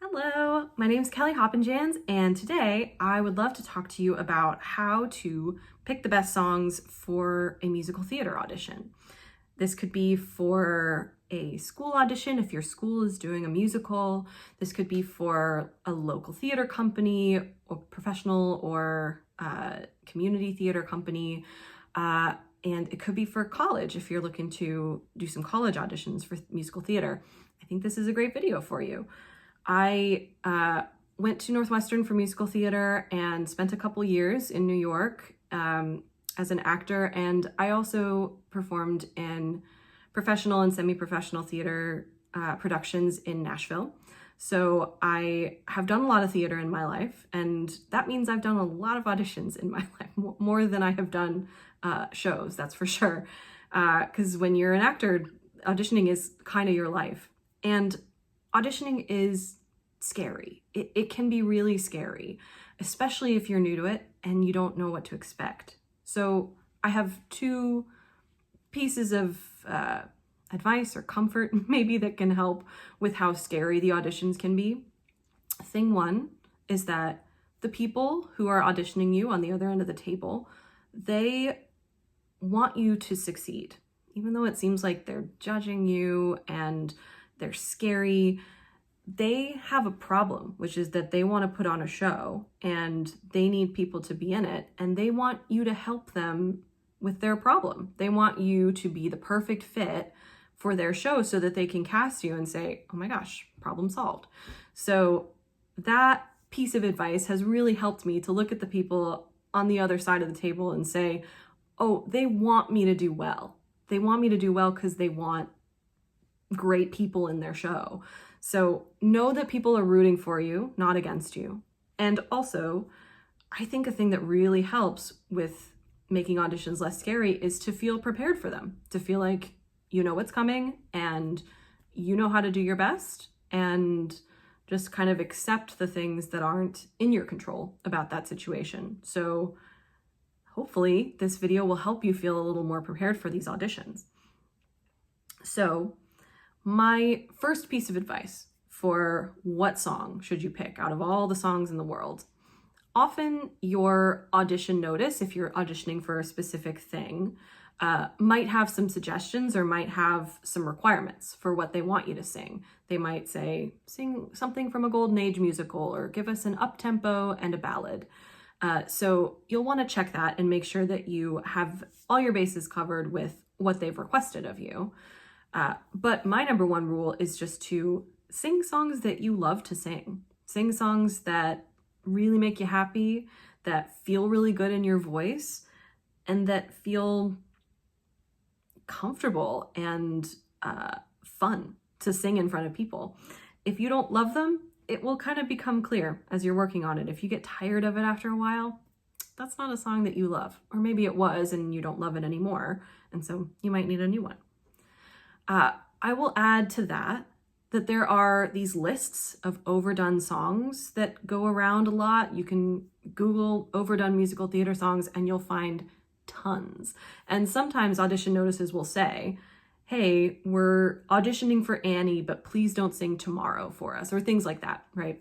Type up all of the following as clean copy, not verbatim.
Hello, my name is Kelly Hoppinjans, and today I would love to talk to you about how to pick the best songs for a musical theater audition. This could be for a school audition if your school is doing a musical. This could be for a local theater company or professional or community theater company. And it could be for college if you're looking to do some college auditions for musical theater. I think this is a great video for you. I went to Northwestern for musical theater and spent a couple years in New York as an actor, and I also performed in professional and semi-professional theater productions in Nashville. So I have done a lot of theater in my life, and that means I've done a lot of auditions in my life, more than I have done shows, that's for sure. Because when you're an actor, auditioning is kind of your life. And auditioning is scary. It can be really scary, especially if you're new to it and you don't know what to expect. So I have two pieces of advice or comfort maybe that can help with how scary the auditions can be. Thing one is that the people who are auditioning you on the other end of the table, they want you to succeed. Even though it seems like they're judging you and they're scary, they have a problem, which is that they want to put on a show and they need people to be in it, and they want you to help them with their problem. They want you to be the perfect fit for their show so that they can cast you and say, oh my gosh, problem solved. So that piece of advice has really helped me to look at the people on the other side of the table and say, oh, they want me to do well. They want me to do well because they want great people in their show. So know that people are rooting for you, not against you. And also, I think a thing that really helps with making auditions less scary is to feel prepared for them, to feel like you know what's coming and you know how to do your best, and just kind of accept the things that aren't in your control about that situation. So hopefully this video will help you feel a little more prepared for these auditions. So my first piece of advice for what song should you pick out of all the songs in the world. Often your audition notice, if you're auditioning for a specific thing, might have some suggestions or might have some requirements for what they want you to sing. They might say, sing something from a Golden Age musical or give us an up-tempo and a ballad. So you'll want to check that and make sure that you have all your bases covered with what they've requested of you. But my number one rule is just to sing songs that you love to sing. Sing songs that really make you happy, that feel really good in your voice, and that feel comfortable and fun to sing in front of people. If you don't love them, it will kind of become clear as you're working on it. If you get tired of it after a while, that's not a song that you love. Or maybe it was and you don't love it anymore, and so you might need a new one. I will add to that there are these lists of overdone songs that go around a lot. You can Google overdone musical theater songs and you'll find tons. And sometimes audition notices will say, hey, we're auditioning for Annie, but please don't sing Tomorrow for us, or things like that, right?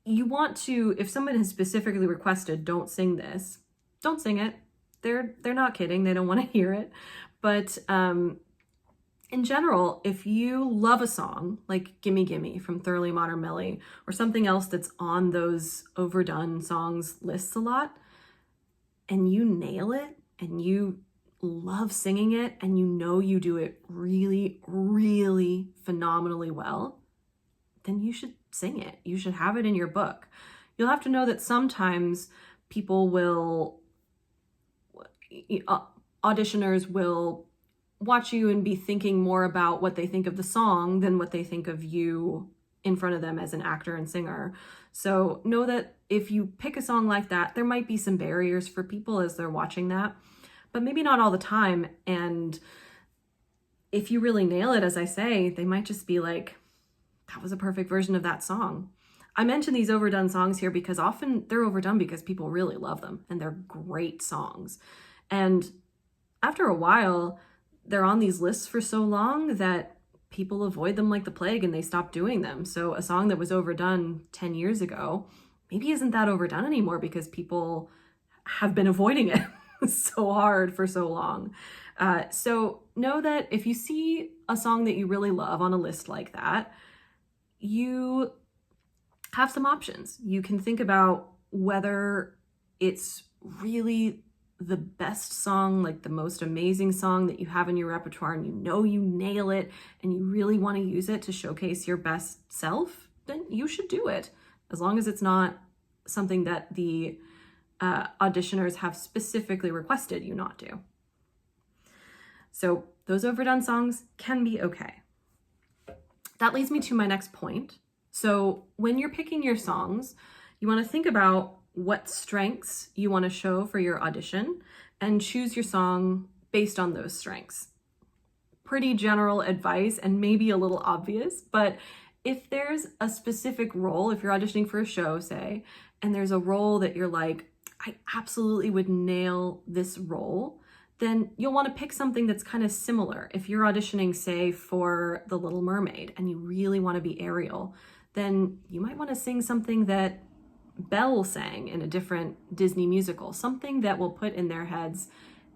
You want to, if someone has specifically requested, don't sing this, don't sing it. They're not kidding. They don't want to hear it. But in general, if you love a song like Gimme Gimme from Thoroughly Modern Millie, or something else that's on those overdone songs lists a lot, and you nail it and you love singing it and you know you do it really, really phenomenally well, then you should sing it. You should have it in your book. You'll have to know that sometimes people will, auditioners will watch you and be thinking more about what they think of the song than what they think of you in front of them as an actor and singer. So know that if you pick a song like that, there might be some barriers for people as they're watching that, but maybe not all the time. And if you really nail it, as I say, they might just be like, that was a perfect version of that song. I mention these overdone songs here because often they're overdone because people really love them and they're great songs. And after a while, they're on these lists for so long that people avoid them like the plague and they stop doing them. So a song that was overdone 10 years ago maybe isn't that overdone anymore because people have been avoiding it so hard for so long. So know that if you see a song that you really love on a list like that, you have some options. You can think about whether it's really the best song, like the most amazing song that you have in your repertoire, and you know you nail it and you really want to use it to showcase your best self, then you should do it, as long as it's not something that the auditioners have specifically requested you not do. So those overdone songs can be okay. That leads me to my next point. So when you're picking your songs, you want to think about what strengths you want to show for your audition and choose your song based on those strengths. Pretty general advice and maybe a little obvious, but if there's a specific role, if you're auditioning for a show, say, and there's a role that you're like, I absolutely would nail this role, then you'll want to pick something that's kind of similar. If you're auditioning, say, for The Little Mermaid and you really want to be Ariel, then you might want to sing something that Belle sang in a different Disney musical, something that will put in their heads,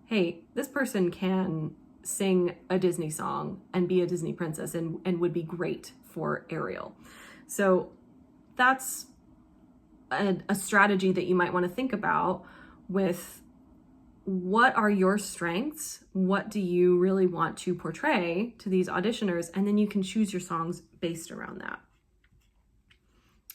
hey, this person can sing a Disney song and be a Disney princess and would be great for Ariel. So that's a strategy that you might want to think about with what are your strengths? What do you really want to portray to these auditioners? And then you can choose your songs based around that.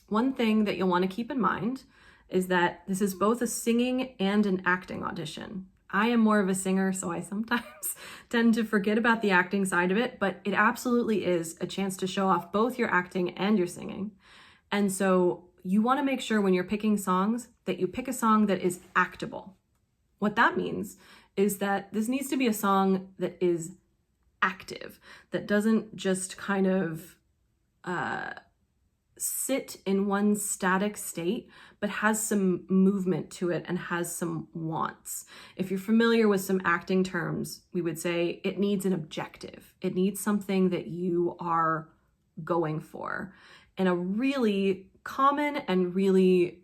One thing that you'll want to keep in mind is that this is both a singing and an acting audition. I am more of a singer, so I sometimes tend to forget about the acting side of it, but it absolutely is a chance to show off both your acting and your singing. And so you want to make sure when you're picking songs that you pick a song that is actable. What that means is that this needs to be a song that is active, that doesn't just kind of sit in one static state, but has some movement to it and has some wants. If you're familiar with some acting terms, we would say it needs an objective. It needs something that you are going for. And a really common and really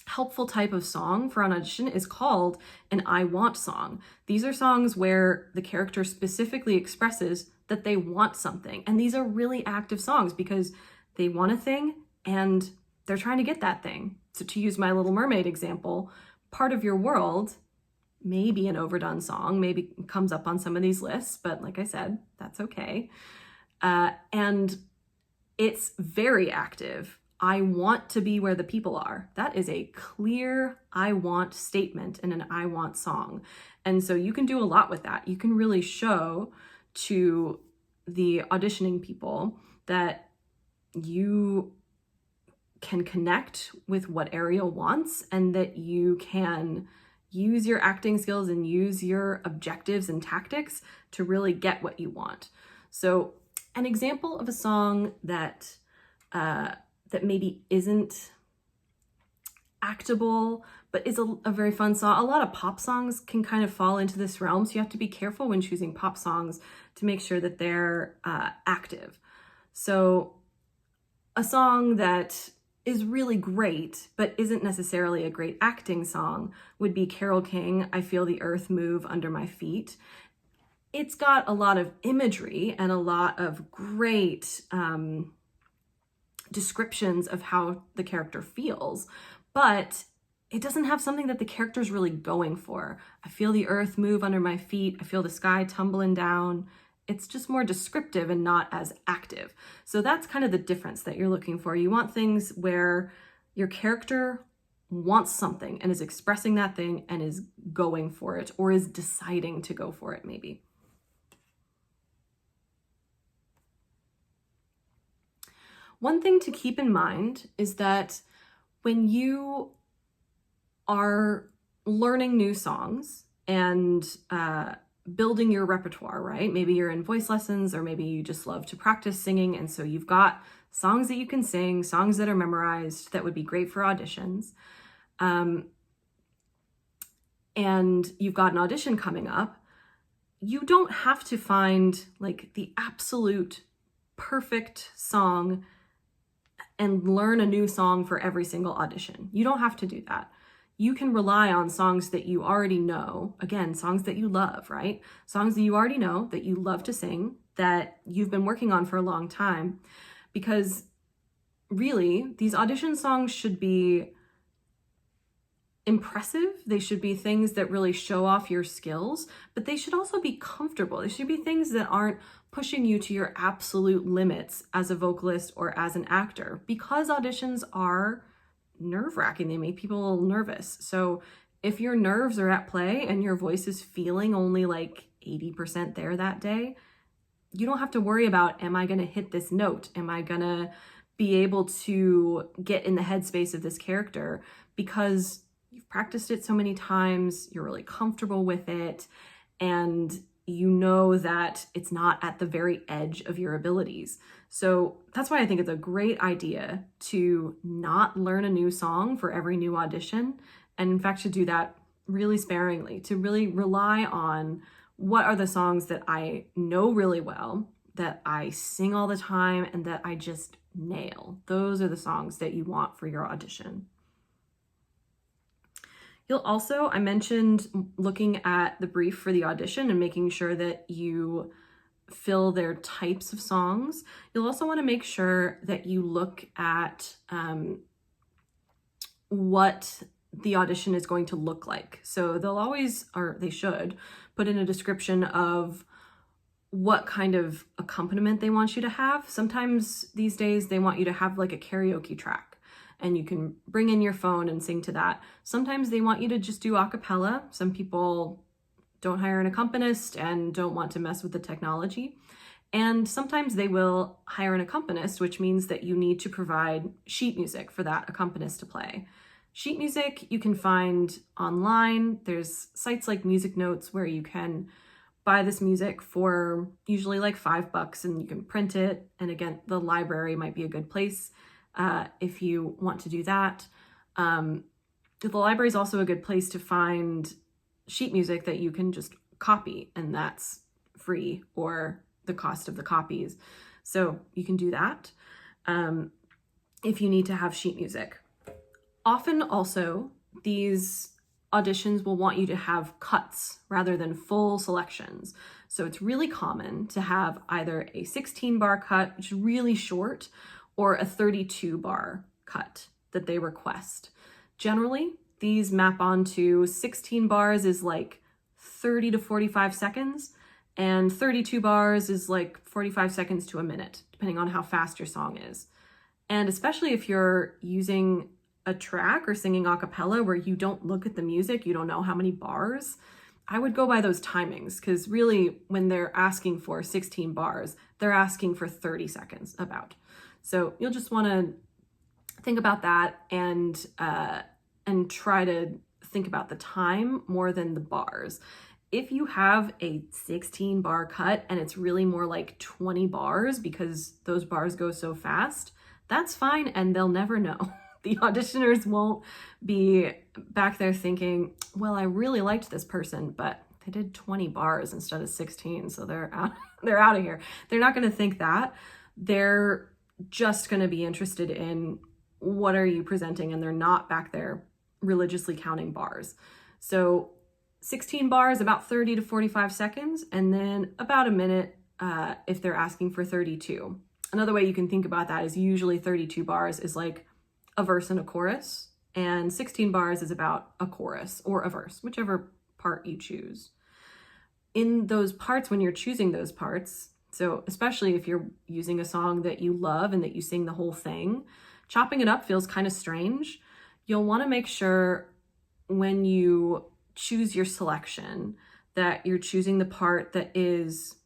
helpful type of song for an audition is called an I want song. These are songs where the character specifically expresses that they want something. And these are really active songs because they want a thing and they're trying to get that thing. So to use my Little Mermaid example, part of your world may be an overdone song, maybe comes up on some of these lists, but like I said, that's okay. And it's very active. I want to be where the people are. That is a clear I want statement in an I want song. And so you can do a lot with that. You can really show to the auditioning people that you can connect with what Ariel wants and that you can use your acting skills and use your objectives and tactics to really get what you want. So an example of a song that maybe isn't actable, but is a very fun song. A lot of pop songs can kind of fall into this realm, so you have to be careful when choosing pop songs to make sure that they're active. So a song that is really great, but isn't necessarily a great acting song would be Carole King, I Feel the Earth Move Under My Feet. It's got a lot of imagery and a lot of great descriptions of how the character feels, but it doesn't have something that the character's really going for. I feel the earth move under my feet. I feel the sky tumbling down. It's just more descriptive and not as active. So that's kind of the difference that you're looking for. You want things where your character wants something and is expressing that thing and is going for it or is deciding to go for it maybe. One thing to keep in mind is that when you are learning new songs and building your repertoire, right? Maybe you're in voice lessons or maybe you just love to practice singing. And so you've got songs that you can sing, songs that are memorized that would be great for auditions. And you've got an audition coming up. you don't have to find like the absolute perfect song and learn a new song for every single audition. You don't have to do that. You can rely on songs that you already know. Again, songs that you love, right? Songs that you already know, that you love to sing, that you've been working on for a long time. Because really, these audition songs should be impressive. They should be things that really show off your skills, but they should also be comfortable. They should be things that aren't pushing you to your absolute limits as a vocalist or as an actor, because auditions are nerve-wracking. They make people a little nervous. So if your nerves are at play and your voice is feeling only like 80% there that day, you don't have to worry about, am I going to hit this note? Am I going to be able to get in the headspace of this character? Because you've practiced it so many times, you're really comfortable with it, and you know that it's not at the very edge of your abilities. So that's why I think it's a great idea to not learn a new song for every new audition, and in fact to do that really sparingly, to really rely on what are the songs that I know really well, that I sing all the time, and that I just nail. Those are the songs that you want for your audition. You'll also, I mentioned looking at the brief for the audition and making sure that you fill their types of songs. You'll also want to make sure that you look at what the audition is going to look like. So they'll always, or they should, put in a description of what kind of accompaniment they want you to have. Sometimes these days they want you to have like a karaoke track, and you can bring in your phone and sing to that. Sometimes they want you to just do a cappella. Some people don't hire an accompanist and don't want to mess with the technology. And sometimes they will hire an accompanist, which means that you need to provide sheet music for that accompanist to play. Sheet music you can find online. There's sites like Music Notes where you can buy this music for usually like $5 and you can print it. And again, the library might be a good place if you want to do that. The library is also a good place to find sheet music that you can just copy, and that's free or the cost of the copies. So you can do that if you need to have sheet music. Often also, these auditions will want you to have cuts rather than full selections. So it's really common to have either a 16-bar cut, which is really short, or a 32-bar cut that they request. Generally, these map onto 16 bars is like 30 to 45 seconds, and 32 bars is like 45 seconds to a minute, depending on how fast your song is. And especially if you're using a track or singing a cappella where you don't look at the music, you don't know how many bars, I would go by those timings, because really when they're asking for 16 bars, they're asking for 30 seconds about. So you'll just want to think about that and try to think about the time more than the bars. If you have a 16-bar cut and it's really more like 20 bars because those bars go so fast, that's fine, and they'll never know. The auditioners won't be back there thinking, well, I really liked this person, but they did 20 bars instead of 16, so they're out of here. They're not going to think that. They're just going to be interested in what are you presenting, and they're not back there religiously counting bars. So 16 bars, about 30 to 45 seconds, and then about a minute if they're asking for 32. Another way you can think about that is usually 32 bars is like a verse and a chorus, and 16 bars is about a chorus or a verse, whichever part you choose. In those parts, when you're choosing those parts, so especially if you're using a song that you love and that you sing the whole thing, chopping it up feels kind of strange. You'll want to make sure when you choose your selection that you're choosing the part that is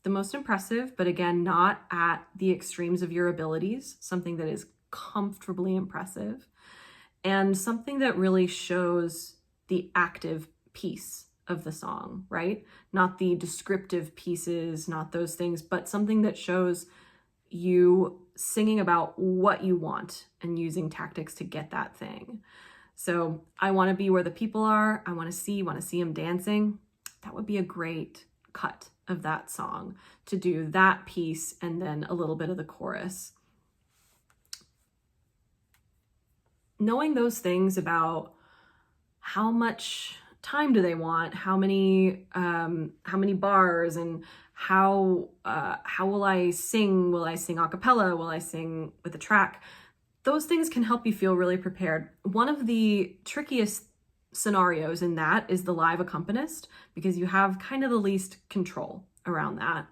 the most impressive, but again, not at the extremes of your abilities, something that is comfortably impressive, and something that really shows the active piece of the song, right? Not the descriptive pieces, not those things, but something that shows you singing about what you want and using tactics to get that thing. So I want to be where the people are. I want to see them dancing. That would be a great cut of that song to do that piece and then a little bit of the chorus. Knowing those things about how much time do they want, how many bars, and how will I sing? Will I sing a cappella? Will I sing with a track? Those things can help you feel really prepared. One of the trickiest scenarios in that is the live accompanist, because you have kind of the least control around that,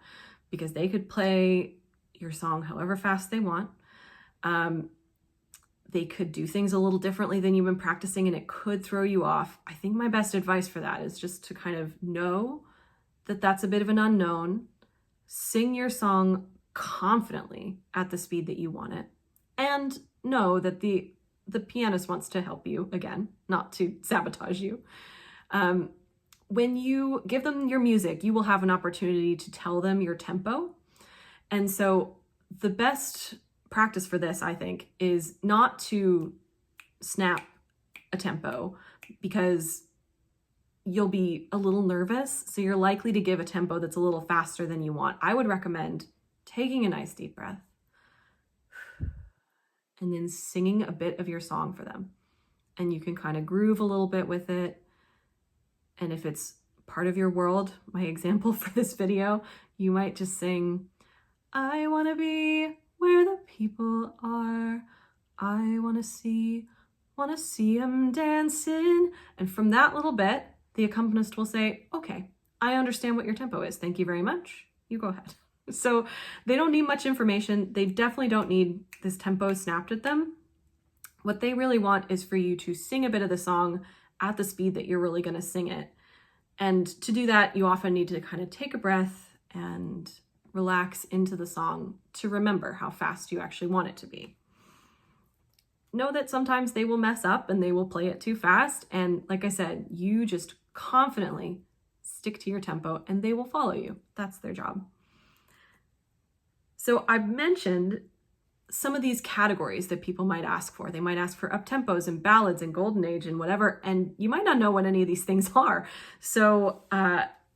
because they could play your song however fast they want. They could do things a little differently than you've been practicing, and it could throw you off. I think my best advice for that is just to kind of know that that's a bit of an unknown. Sing your song confidently at the speed that you want it, and know that the pianist wants to help you, again, not to sabotage you. When you give them your music, you will have an opportunity to tell them your tempo. And so the best practice for this, I think, is not to snap a tempo, because you'll be a little nervous. So you're likely to give a tempo that's a little faster than you want. I would recommend taking a nice deep breath and then singing a bit of your song for them. And you can kind of groove a little bit with it. And if it's part of your world, my example for this video, you might just sing, I want to be where the people are. I want to see them dancing. And from that little bit, the accompanist will say, okay, I understand what your tempo is. Thank you very much. You go ahead. So they don't need much information. They definitely don't need this tempo snapped at them. What they really want is for you to sing a bit of the song at the speed that you're really going to sing it. And to do that, you often need to kind of take a breath and relax into the song to remember how fast you actually want it to be. Know that sometimes they will mess up and they will play it too fast. And like I said, you just confidently stick to your tempo and they will follow you. That's their job. So I've mentioned some of these categories that people might ask for. They might ask for up-tempos and ballads and golden age and whatever, and you might not know what any of these things are. So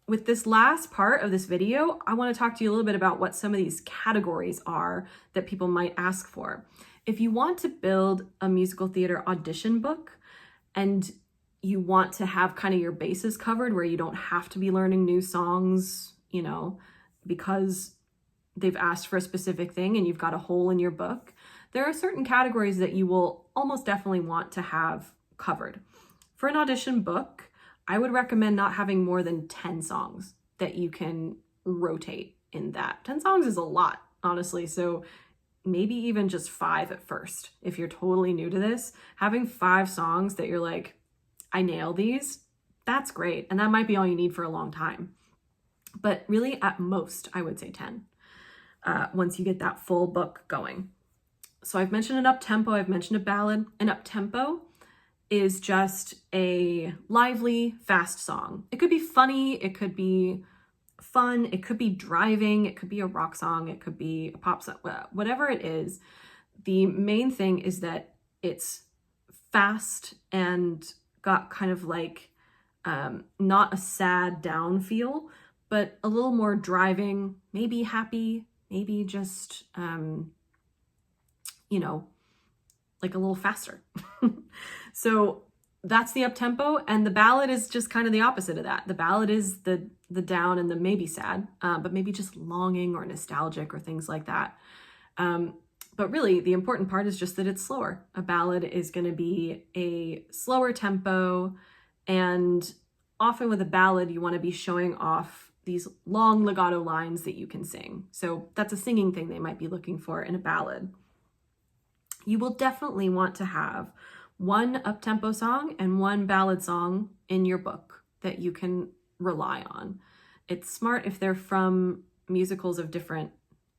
with this last part of this video, I want to talk to you a little bit about what some of these categories are that people might ask for. If you want to build a musical theater audition book and you want to have kind of your bases covered where you don't have to be learning new songs, you know, because they've asked for a specific thing and you've got a hole in your book, there are certain categories that you will almost definitely want to have covered. For an audition book, I would recommend not having more than 10 songs that you can rotate in that. 10 songs is a lot, honestly. So maybe even just 5 at first. If you're totally new to this, having 5 songs that you're like, I nail these, that's great. And that might be all you need for a long time. But really at most, I would say 10. Once you get that full book going. So I've mentioned an up-tempo, I've mentioned a ballad. An up-tempo is just a lively, fast song. It could be funny, it could be fun, it could be driving, it could be a rock song, it could be a pop song, whatever it is. The main thing is that it's fast and got kind of like not a sad down feel, but a little more driving, maybe happy, maybe just, you know, like a little faster. So that's the up-tempo, and the ballad is just kind of the opposite of that. The ballad is the down and the maybe sad, but maybe just longing or nostalgic or things like that. But really, the important part is just that it's slower. A ballad is going to be a slower tempo, and often with a ballad, you want to be showing off these long legato lines that you can sing. So that's a singing thing they might be looking for in a ballad. You will definitely want to have one up-tempo song and one ballad song in your book that you can rely on. It's smart if they're from musicals of different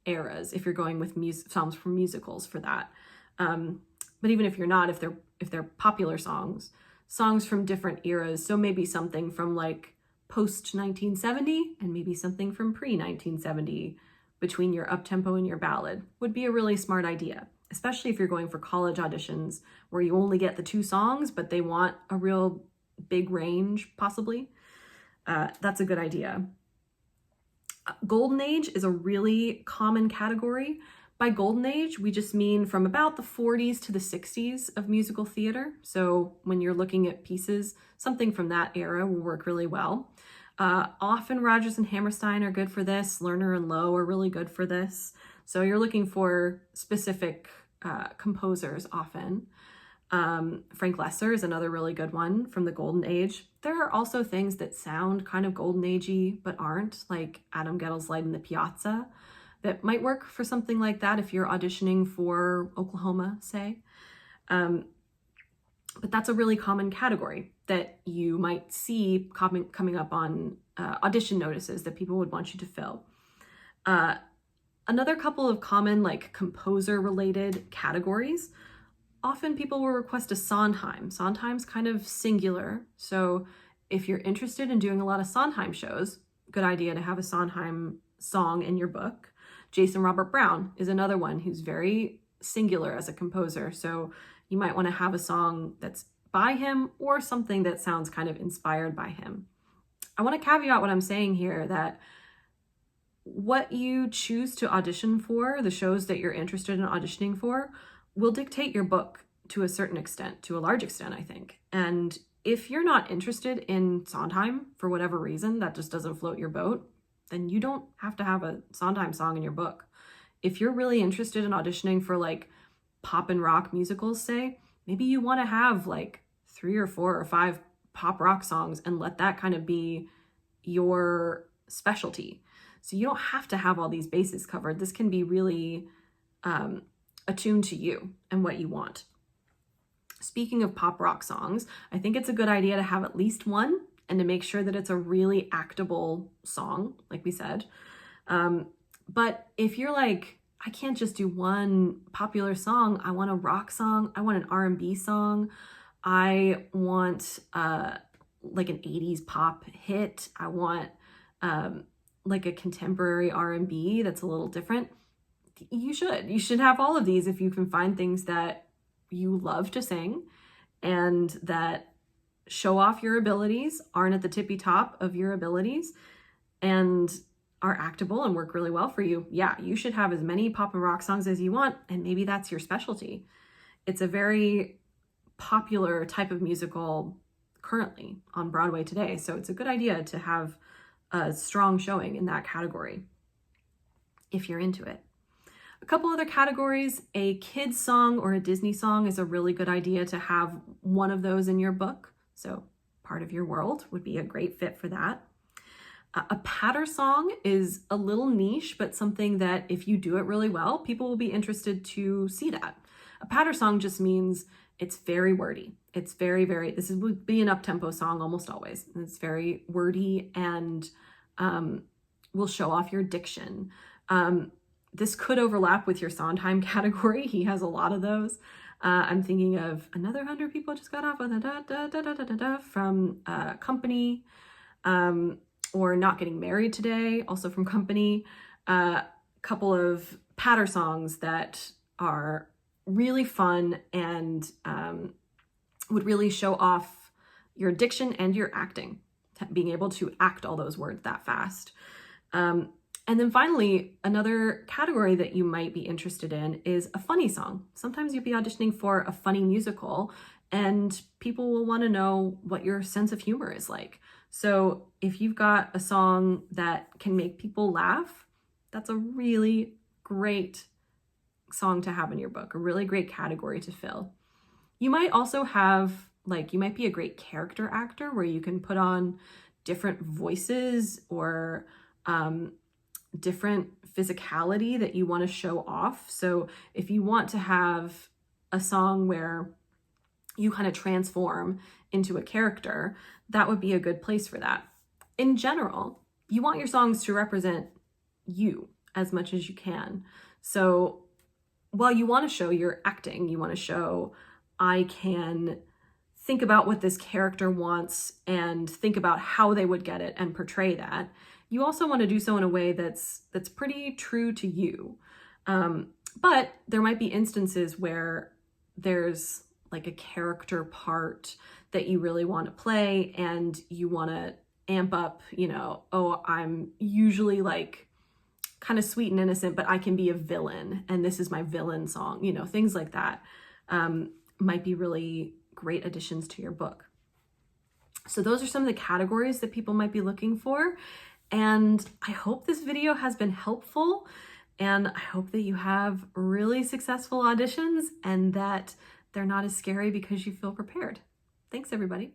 eras, if you're going with songs from musicals for that. But even if you're not, if they're popular songs from different eras, so maybe something from like post 1970 and maybe something from pre 1970 between your up-tempo and your ballad would be a really smart idea, especially if you're going for college auditions where you only get the 2 songs, but they want a real big range, possibly. That's a good idea. Golden age is a really common category. By golden age, we just mean from about the 40s to the 60s of musical theater. So when you're looking at pieces, something from that era will work really well. Often Rodgers and Hammerstein are good for this. Lerner and Lowe are really good for this. So you're looking for specific composers often. Frank Lesser is another really good one from the golden age. There are also things that sound kind of golden agey but aren't, like Adam Gettle's Light in the Piazza, that might work for something like that if you're auditioning for Oklahoma, say. But that's a really common category that you might see coming up on audition notices that people would want you to fill. Another couple of common like composer-related categories. Often people will request a Sondheim. Sondheim's kind of singular, so if you're interested in doing a lot of Sondheim shows, good idea to have a Sondheim song in your book. Jason Robert Brown is another one who's very singular as a composer, so you might want to have a song that's by him or something that sounds kind of inspired by him. I want to caveat what I'm saying here, that what you choose to audition for, the shows that you're interested in auditioning for, will dictate your book to a certain extent, to a large extent, I think. And if you're not interested in Sondheim for whatever reason, that just doesn't float your boat, then you don't have to have a Sondheim song in your book. If you're really interested in auditioning for like pop and rock musicals, say, maybe you want to have like 3 or 4 or 5 pop rock songs and let that kind of be your specialty. So you don't have to have all these bases covered. This can be really attuned to you and what you want. Speaking of pop rock songs, I think it's a good idea to have at least one and to make sure that it's a really actable song, like we said. But if you're like, I can't just do one popular song, I want a rock song, I want an R&B song, I want like an 80s pop hit, I want like a contemporary R&B that's a little different, you should have all of these if you can find things that you love to sing and that show off your abilities, aren't at the tippy top of your abilities, and are actable and work really well for you. Yeah, you should have as many pop and rock songs as you want, and maybe that's your specialty. It's a very popular type of musical currently on Broadway today, so it's a good idea to have a strong showing in that category if you're into it. A couple other categories, a kid's song or a Disney song is a really good idea to have one of those in your book. So Part of Your World would be a great fit for that. A patter song is a little niche, but something that if you do it really well, people will be interested to see that. A patter song just means it's very wordy. It's this would be an up-tempo song almost always. And it's very wordy and will show off your diction. This could overlap with your Sondheim category. He has a lot of those. I'm thinking of Another 100 People Just Got Off on a da da da da da da from Company, or Not Getting Married Today, also from Company. Couple of patter songs that are really fun and would really show off your diction and your acting, being able to act all those words that fast. And then finally, another category that you might be interested in is a funny song. Sometimes you'll be auditioning for a funny musical and people will want to know what your sense of humor is like. So if you've got a song that can make people laugh, that's a really great song to have in your book, a really great category to fill. You might also have, you might be a great character actor where you can put on different voices or different physicality that you want to show off. So if you want to have a song where you kind of transform into a character, that would be a good place for that. In general, you want your songs to represent you as much as you can. So while you want to show your acting, you want to show I can think about what this character wants and think about how they would get it and portray that, you also want to do so in a way that's pretty true to you. But there might be instances where there's like a character part that you really want to play and you want to amp up, you know, oh, I'm usually like kind of sweet and innocent, but I can be a villain, and this is my villain song, you know, things like that might be really great additions to your book. So those are some of the categories that people might be looking for. And I hope this video has been helpful, and I hope that you have really successful auditions and that they're not as scary because you feel prepared. Thanks, everybody.